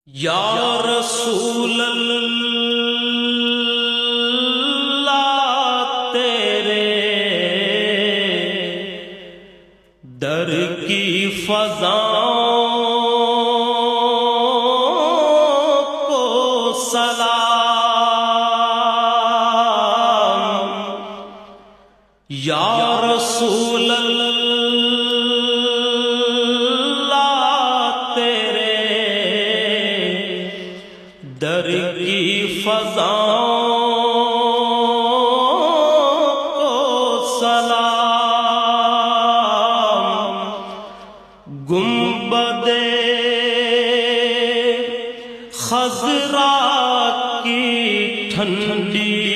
یا رسول اللہ تیرے در کی فضاؤں کو سلام، یا رسول اللہ تیرے در کی فضاؤں کو سلام، گنبد خضرا کی ٹھنڈی